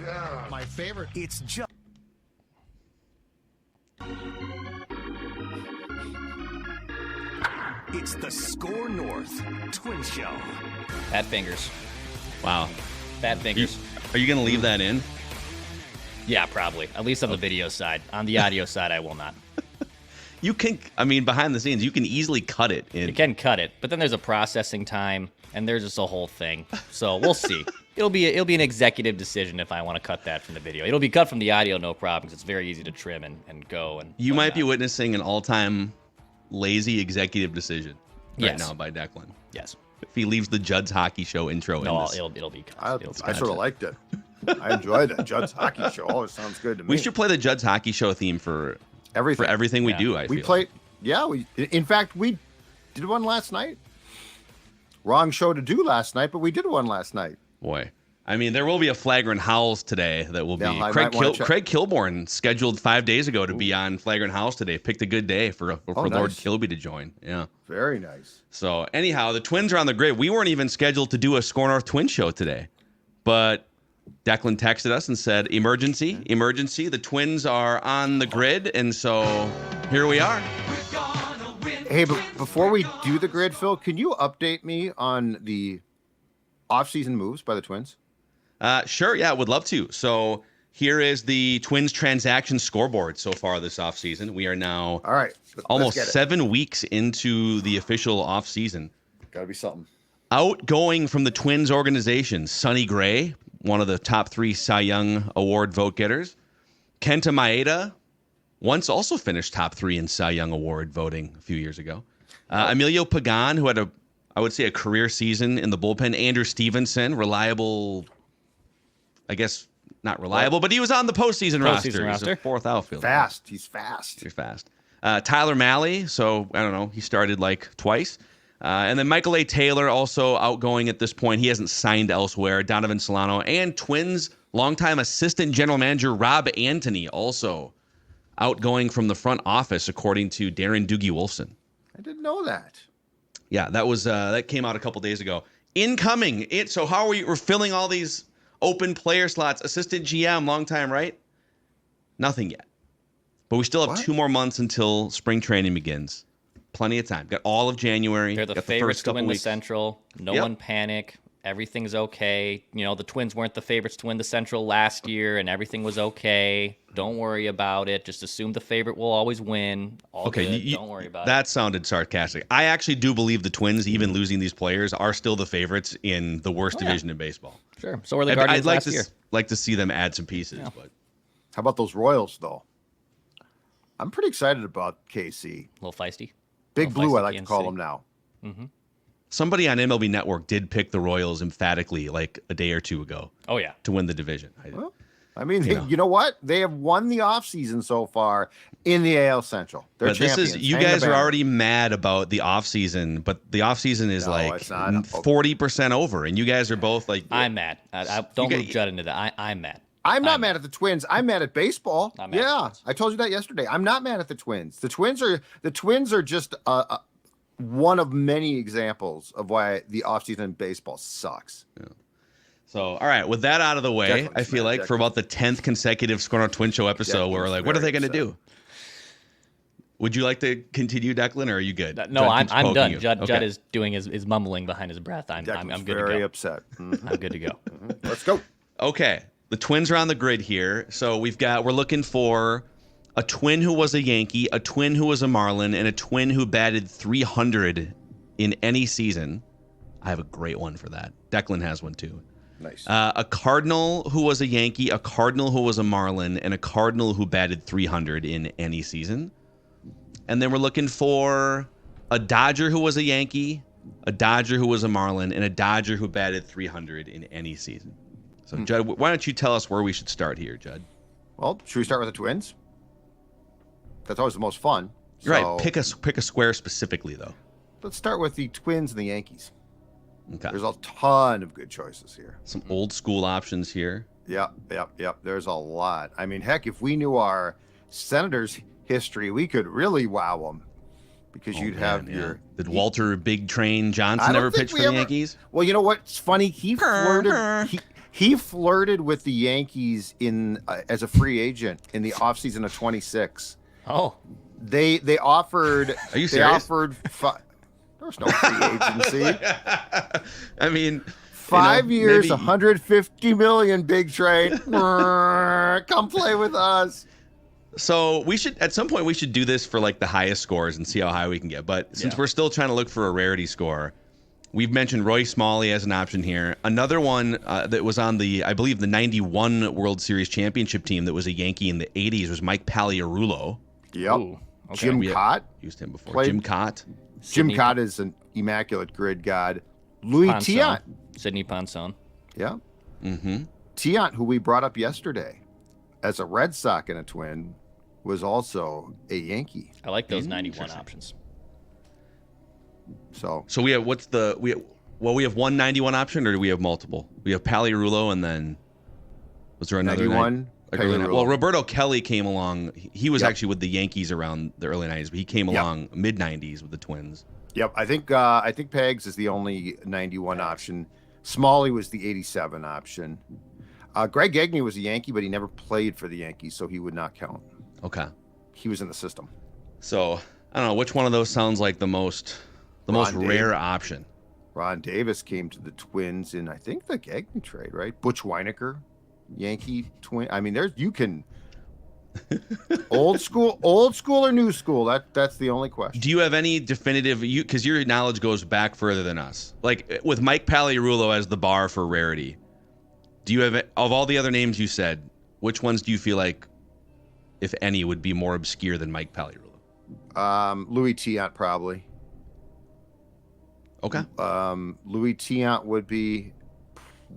Yeah. My favorite. It's just... It's the SKOR North Twin Show. Bad fingers. Wow. Bad fingers. Are you going to leave that in? Yeah, probably. At least on the video side. On the audio side, I will not. You can, behind the scenes, you can easily cut it in. You can cut it, but then there's a processing time, and there's just a whole thing. So we'll see. It'll be an executive decision if I want to cut that from the video. It'll be cut from the audio, no problem, because it's very easy to trim and go. And you might be witnessing an all-time lazy executive decision right now by Declan. Yes. If he leaves the Judd's Hockey Show intro no, in this. it'll be cut. I sort of liked it. I enjoyed it. Judd's Hockey Show always sounds good to me. We should play the Judd's Hockey Show theme for everything we do. We play. Yeah, in fact we did one last night. Wrong show to do last night, but we did one last night. Boy, there will be a Flagrant Howls today that will be Craig Kilborn scheduled 5 days ago to be on Flagrant Howls today. Picked a good day for nice. Lord Kilby to join. Yeah, very nice. So anyhow, the Twins are on the grid. We weren't even scheduled to do a SKOR North Twin show today, but Declan texted us and said, emergency, the Twins are on the grid, and so here we are. Hey, but before we do the grid, Phil, can you update me on the off-season moves by the Twins? Sure, yeah, would love to. So here is the Twins transaction scoreboard so far this offseason. We are now almost 7 weeks into the official offseason. Gotta be something. Outgoing from the Twins organization, Sonny Gray, one of the top 3 Cy Young Award vote getters. Kenta Maeda, once also finished top 3 in Cy Young Award voting a few years ago. Emilio Pagan, who had a career season in the bullpen. Andrew Stevenson, reliable, I guess not reliable, but he was on the postseason roster. He's a 4th outfielder. He's fast. He's fast. Tyler Mahle, so I don't know, he started like twice. And then Michael A. Taylor, also outgoing at this point. He hasn't signed elsewhere. Donovan Solano. And Twins longtime assistant general manager Rob Antony, also outgoing from the front office, according to Darren Doogie Wolfson. I didn't know that. Yeah, that came out a couple days ago. Incoming. So how are we're filling all these open player slots? Assistant GM, long time, right? Nothing yet. But we still have 2 more months until spring training begins. Plenty of time. Got all of January. They're the favorites to win the Central. No one panic. Everything's okay. The Twins weren't the favorites to win the Central last year, and everything was okay. Don't worry about it. Just assume the favorite will always win. All good. Don't worry about it. That sounded sarcastic. I actually do believe the Twins, even losing these players, are still the favorites in the worst division in baseball. Sure. So are the Guardians last year. I'd like to see them add some pieces. Yeah. But how about those Royals, though? I'm pretty excited about KC. A little feisty. Big Blue, I like to call them now. Mm-hmm. Somebody on MLB Network did pick the Royals emphatically like a day or two ago. Oh, yeah. To win the division. Well, you know what? They have won the offseason so far in the AL Central. They're champions. You guys are already mad about the offseason, but the offseason is 40% over, and you guys are both like... I'm mad. Don't move Judd into that. I'm mad. I'm not mad at the Twins. I'm mad at baseball. I told you that yesterday. I'm not mad at the Twins. The Twins are just one of many examples of why the offseason in baseball sucks. Yeah. So, all right, with that out of the way, I feel like for about the 10th consecutive SKOR North Twin Show episode, where we're like, what are they going to do? Would you like to continue, Declan, or are you good? No, I'm done. Judd is doing his mumbling behind his breath. I'm good to go. Very upset. Mm-hmm. I'm good to go. Mm-hmm. Let's go. Okay. The Twins are on the grid here. So we're looking for a Twin who was a Yankee, a Twin who was a Marlin, and a Twin who batted 300 in any season. I have a great one for that. Declan has one too. Nice. A Cardinal who was a Yankee, a Cardinal who was a Marlin, and a Cardinal who batted 300 in any season. And then we're looking for a Dodger who was a Yankee, a Dodger who was a Marlin, and a Dodger who batted 300 in any season. So, Judd, why don't you tell us where we should start here, Judd? Well, should we start with the Twins? That's always the most fun. So, right. Pick a square specifically, though. Let's start with the Twins and the Yankees. Okay. There's a ton of good choices here. Some old school options here. Yep. There's a lot. I mean, heck, if we knew our Senators' history, we could really wow them. Because you'd have your... Did Walter Big Train Johnson ever pitch for the Yankees? Well, you know what's funny? He He flirted with the Yankees in as a free agent in the offseason of 26. Oh, They offered. Are you They serious? offered. There's no free agency. I mean, 5 years, maybe- 150 million. Big trade. Come play with us. So we should, at some point, we should do this for like the highest scores and see how high we can get. But since we're still trying to look for a rarity score, we've mentioned Roy Smalley as an option here. Another one that was on I believe the 91 World Series championship team that was a Yankee in the 80s was Mike Pagliarulo. Yep. Ooh, okay. Jim Cott. Used him before. Played- Jim Cott. Jim Sidney Cott is an immaculate grid god. Louis Tiant. Sidney Ponson. Yeah. Mm-hmm. Tiant, who we brought up yesterday as a Red Sox and a Twin, was also a Yankee. I like those 91 options. So we have we have one 91 option, or do we have multiple? We have Pagliarulo, and then was there another 91? Well, Roberto Kelly came along. He was Yep. actually with the Yankees around the early 90s, but he came along mid 90s with the Twins. Yep, I think Pegs is the only 91 option. Smalley was the 87 option. Greg Gagne was a Yankee, but he never played for the Yankees, so he would not count. Okay. He was in the system. So I don't know which one of those sounds like the most rare option. Ron Davis came to the Twins in, I think, the Gagne trade, right? Butch Weinecker, Yankee Twin. I mean, you can old school or new school. That's the only question. Do you have any definitive? Because your knowledge goes back further than us. Like with Mike Pagliarulo as the bar for rarity. Do you have, of all the other names you said, which ones do you feel like, if any, would be more obscure than Mike Pagliarulo? Louis Tiant probably. Okay. Louis Tiant would be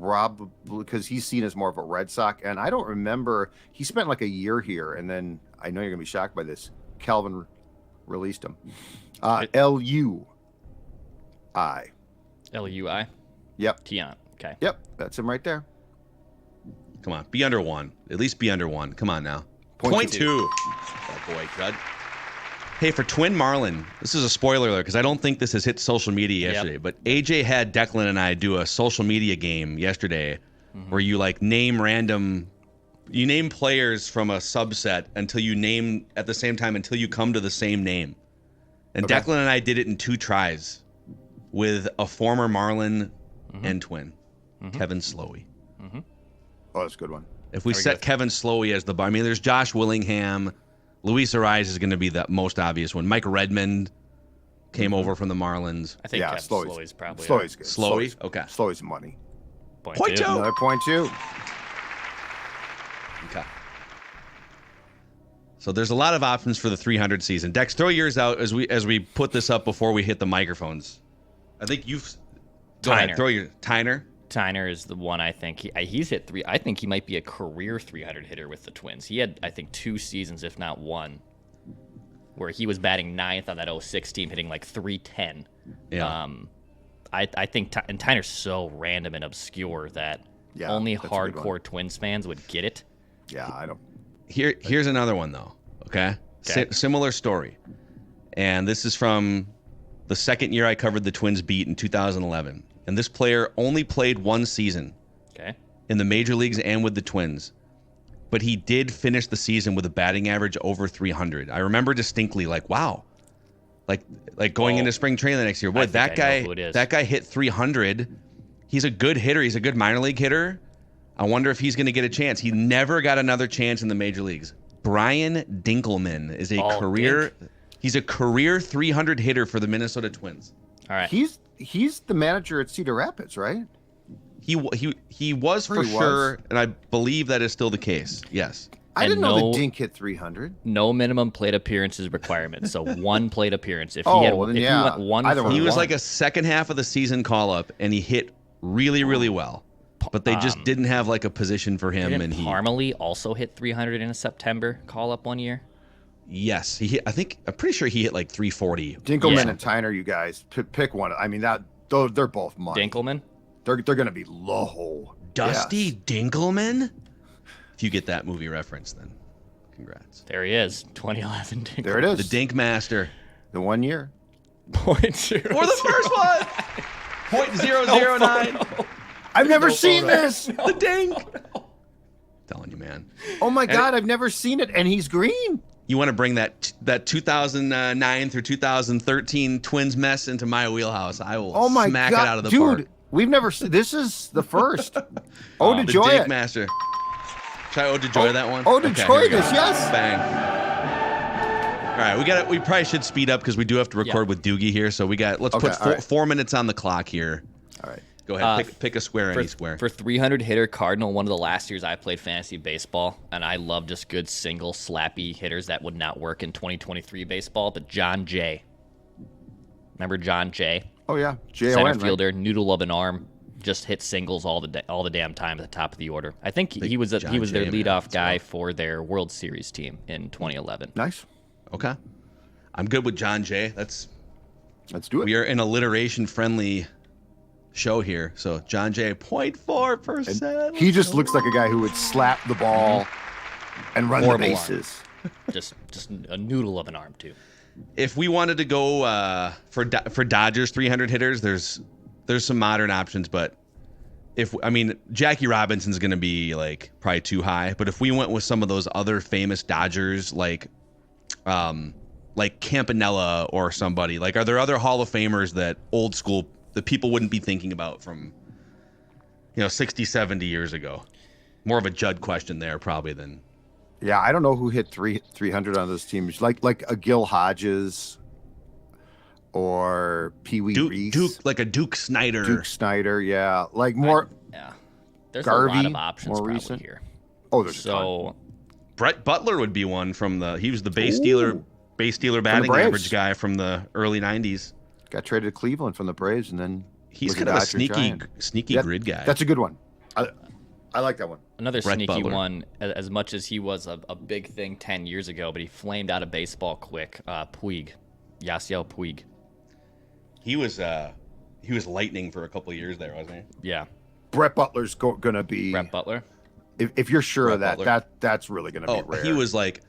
probably because he's seen as more of a Red Sox, and I don't remember. He spent like a year here, and then I know you're gonna be shocked by this. Calvin released him. LUI. LUI. Yep. Tiant. Okay. Yep. That's him right there. Come on, be under one. At least be under one. Come on now. Point two. Oh boy, Judd. Hey, for Twin Marlin, this is a spoiler alert because I don't think this has hit social media yesterday, but AJ had Declan and I do a social media game yesterday where you like name players from a subset until you name at the same time until you come to the same name. And Okay. Declan and I did it in 2 tries with a former Marlin and Twin, Kevin Slowey. Oh, that's a good one. If we set Kevin Slowey as the bar, I mean, there's Josh Willingham. Luis Ariz is going to be the most obvious one. Mike Redmond came over from the Marlins. I think Yeah, Slowey's probably Slowey's good. Slowey? Okay. Slowey's money. Point two. Another point two. Okay. So there's a lot of options for the 300 season. Dex, throw yours out as we put this up before we hit the microphones. I think you've. Go ahead. Tyner. Throw your Tyner. Tyner is the one I think he's hit 3. I think he might be a career 300 hitter with the Twins. He had, I think, 2 seasons, if not one, where he was batting 9th on that 06 team, hitting like 310. Yeah. I think and Tyner's so random and obscure that only that's a good one. hardcore Twins fans would get it. Yeah, I don't. Here's another one though. Okay. Okay. Similar story, and this is from the second year I covered the Twins beat in 2011. And this player only played 1 season in the major leagues and with the Twins. But he did finish the season with a batting average over 300. I remember distinctly, like, wow. Like going into spring training the next year. Boy, that guy hit 300. He's a good hitter. He's a good minor league hitter. I wonder if he's going to get a chance. He never got another chance in the major leagues. Brian Dinkelman is he's a career 300 hitter for the Minnesota Twins. All right. He's the manager at Cedar Rapids, right? He was for sure, and I believe that is still the case. Yes. I didn't know that Dink hit 300. No minimum plate appearances requirement. So 1 plate appearance. If Oh, he then he yeah. went 1 Either for one. He was one, like a second half of the season call up, and he hit really, really well. But they just didn't have like a position for him. Didn't And Parmalee also hit 300 in a September call up one year? Yes, he hit. I'm pretty sure he hit like 340. Dinkelman and Tyner, you guys pick one. I mean they're both money. Dinkelman? They're going to be low. Dusty Yes. Dinkelman. If you get that movie reference, then congrats. There he is, 2011 Dinkelman. There it is. The Dink Master. The 1 year. .0. For the first one. .009. I've never seen this. The dink. Telling you, man. Oh my God, I've never seen it, and he's green. You want to bring that 2009 through 2013 Twins mess into my wheelhouse? I will smack it out of the park. Dude, we've never seen. This is the first. The Joy Dink it. Master. Should I Ode to Joy that one? Ode to Okay, Joy here we go. this, yes. Bang. All right, we probably should speed up because we do have to record with Doogie here. So let's put 4 minutes on the clock here. All right. Go ahead, pick a square, any square. For 300 hitter Cardinal, one of the last years I played fantasy baseball, and I love just good single slappy hitters that would not work in 2023 baseball. But John Jay, remember John Jay? Oh yeah, J-O-N, Center right? fielder, noodle of an arm, just hit singles all the damn time at the top of the order. I think he was their leadoff guy for their World Series team in 2011. Nice. Okay, I'm good with John Jay. Let's do it. We are an alliteration friendly show here. So John Jay, 0.4%. He just looks like a guy who would slap the ball and run the bases. just a noodle of an arm too. If we wanted to go for Dodgers 300 hitters, there's some modern options, but Jackie Robinson's going to be like probably too high. But if we went with some of those other famous Dodgers, like Campanella or somebody, like, are there other Hall of Famers that old school that people wouldn't be thinking about from 60, 70 years ago? More of a Judd question there probably than. Yeah, I don't know who hit 300 on those teams, like a Gil Hodges or Pee Wee Reese, like a Duke Snyder. Duke Snyder, yeah, like more. Yeah, there's Garvey, a lot of options more probably recent. here. Oh, there's so. Brett Butler would be one he was the base stealer batting average guy from the early 90s. Got traded to Cleveland from the Braves, and then he's kind of a sneaky grid guy. That's a good one. I like that one. Another Brett sneaky Butler. one, as much as he was a big thing 10 years ago, but he flamed out of baseball quick. Puig, Yasiel Puig. He was lightning for a couple of years there, wasn't he? Yeah. Brett Butler's gonna be. Brett Butler. If you're sure of Brett that, Butler. that's really gonna be rare. He was like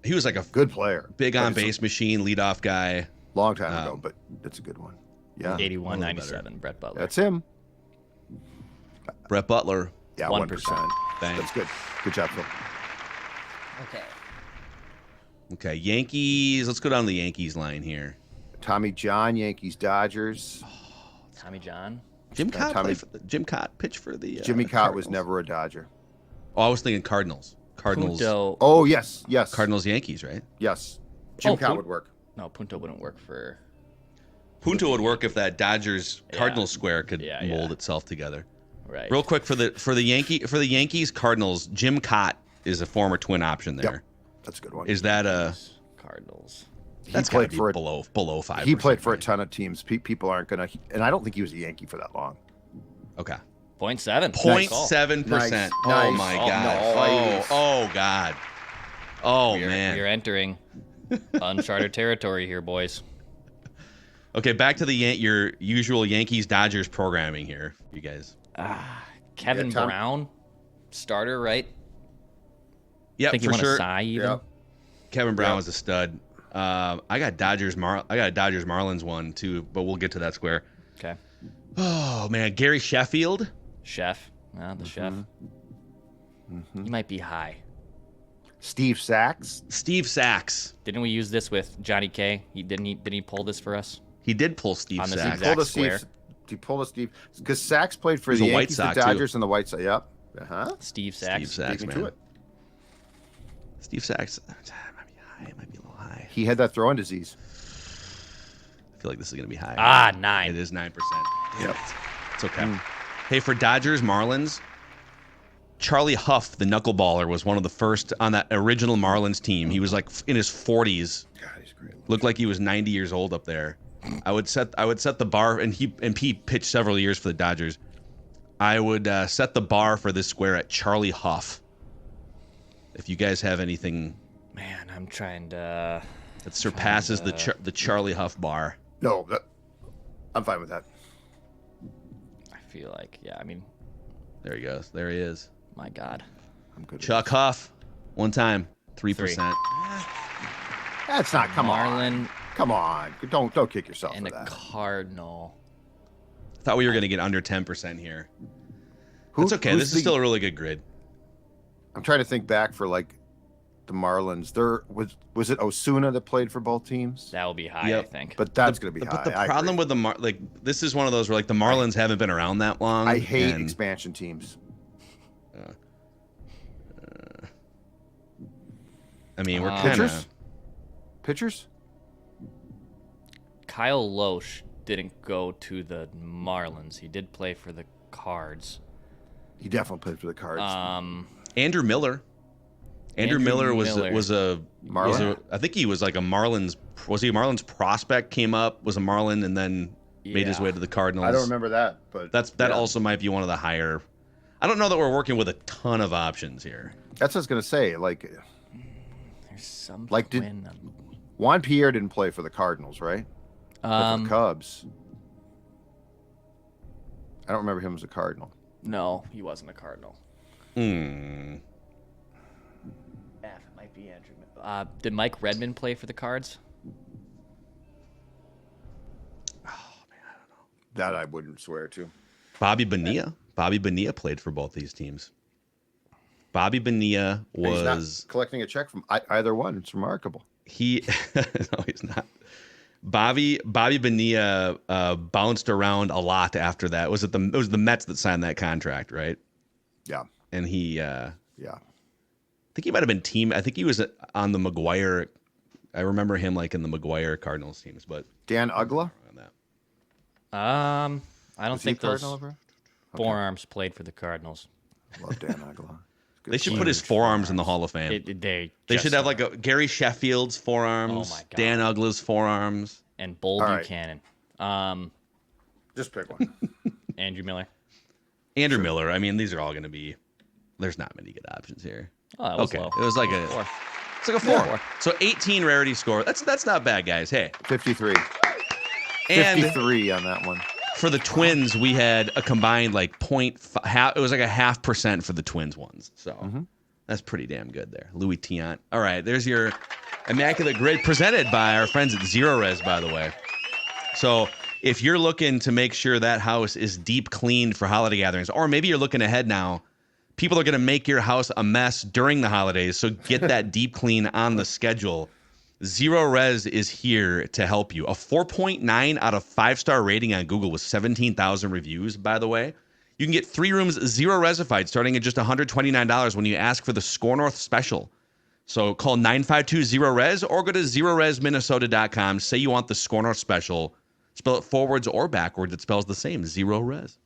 a good player, big on base machine, leadoff guy. Long time ago, but that's a good one. Yeah. 81, 97, Brett Butler. That's him. Brett Butler. Yeah, 1%. 1%. Bang. That's good. Good job, Phil. Okay, Yankees. Let's go down the Yankees line here. Tommy John, Yankees, Dodgers. Tommy John. Jim Cott pitched for the. Jimmy Cott Cardinals. was never a Dodger. Oh, I was thinking Cardinals. Punto. Oh yes. Cardinals, Yankees, right? Yes. Jim Cott would work. No, Punto wouldn't work for. Punto would work if that Dodgers Cardinals square could mold itself together. Right. Real quick for the Yankees Cardinals, Jim Cott is a former Twin option there. Yep. That's a good one. Is that a Cardinals? That's played gotta be for below 5%. He played for a ton of teams. People aren't gonna, and I don't think he was a Yankee for that long. Okay. 0.7. 0.7%. Nice. Oh my God. Nice. Oh God. Oh man. You're entering uncharted territory here, boys. Okay, back to your usual Yankees Dodgers programming here, you guys. Kevin Brown, starter, right? Yeah, think for he won sure. a Cy even. Yep. Kevin Brown was a stud. I got Dodgers Marlins one too, but we'll get to that square. Okay. Oh man, Gary Sheffield. Chef. The chef. He might be high. Steve Sachs. Didn't we use this with Johnny K? Didn't he pull this for us? He did pull Steve On this Sachs. exact square. He pulled a Steve because Sachs played for He's the a White Yankees, the Sox, Dodgers, too. and the White Sox. Yep. Steve Sachs. Steve Sachs, Beat me man. to it. Steve Sachs. Might be high. It might be a little high. He had that throwing disease. I feel like this is gonna be high. 9. It is 9%. Yep. It's okay. Hey, for Dodgers Marlins, Charlie Huff, the knuckleballer, was one of the first on that original Marlins team. He was like in his 40s. God, he's great. Looked like he was 90 years old up there. I would set the bar, and he pitched several years for the Dodgers. I would set the bar for this square at Charlie Huff. If you guys have anything, Man, I'm trying to. that surpasses the Charlie Huff bar. No, I'm fine with that. I feel like, There he goes. There he is. my God. I'm good. Chuck Huff, one time, 3%. That's not. Come on. Marlin Come on. Don't kick yourself and for a that. Cardinal. Thought we were gonna get under 10% here. That's okay. This is still a really good grid. I'm trying to think back for like the Marlins. There was it Osuna that played for both teams? That will be high, Yep. I think. But that's going to be high. But the I problem agree. with the this is one of those where like the Marlins haven't been around that long. I hate and, expansion teams. I mean, we're Pitchers? Pitchers? Kyle Loesch didn't go to the Marlins. He did play for the Cards. He definitely played for the Cards. Andrew Miller. Andrew Miller was a Marlin? I think he was like a Marlins. Was he a Marlins prospect? Came up, was a Marlin, and then made his way to the Cardinals. I don't remember that, but that also might be one of the higher. I don't know that we're working with a ton of options here. That's what I was going to say. Like, There's some Like, did- Juan Pierre didn't play for the Cardinals, right? For the Cubs. I don't remember him as a Cardinal. No, he wasn't a Cardinal. Hmm. It might be Andrew. Did Mike Redmond play for the Cards? That I wouldn't swear to. Bobby Bonilla. Bobby Bonilla played for both these teams. Bobby Bonilla He's not was collecting a check from either one. It's remarkable. no, he's not. Bobby Bonilla bounced around a lot after that. It was the Mets that signed that contract, right? Yeah. And he Yeah. I think he might have been I think he was on the McGuire. I remember him like in the McGuire Cardinals teams, but Dan Ugla? on that. I don't Was he think those Cardinal ever? forearms played for the Cardinals. Love Dan Ugla. They should put his forearms in the Hall of Fame. They They just should have are. like a Gary Sheffield's forearms, Oh my God. Dan Ugla's forearms. And Bull All right. Buchanan. Just pick one. Andrew Miller. Andrew Miller. I mean, these are all going to be. There's not many good options here. Oh, that was Okay, low. it was like Four. it's like a 4. So 18 rarity score. That's not bad, guys. Hey, 53. and 53 on that one. for the Twins, we had a combined like it was like a 0.5% for the Twins ones. So that's pretty damn good there. Louis Tiant. All right, there's your Immaculate Grid presented by our friends at Zero Res, by the way. So if you're looking to make sure that house is deep cleaned for holiday gatherings, or maybe you're looking ahead now, people are going to make your house a mess during the holidays. So get that deep clean on the schedule. Zero Res is here to help you. A 4.9 out of 5-star rating on Google with 17,000 reviews, by the way. You can get 3 rooms zero resified starting at just $129 when you ask for the SKOR North special. So call 952-0-RES or go to zeroresminnesota.com. Say you want the SKOR North special. Spell it forwards or backwards. It spells the same, Zero Res.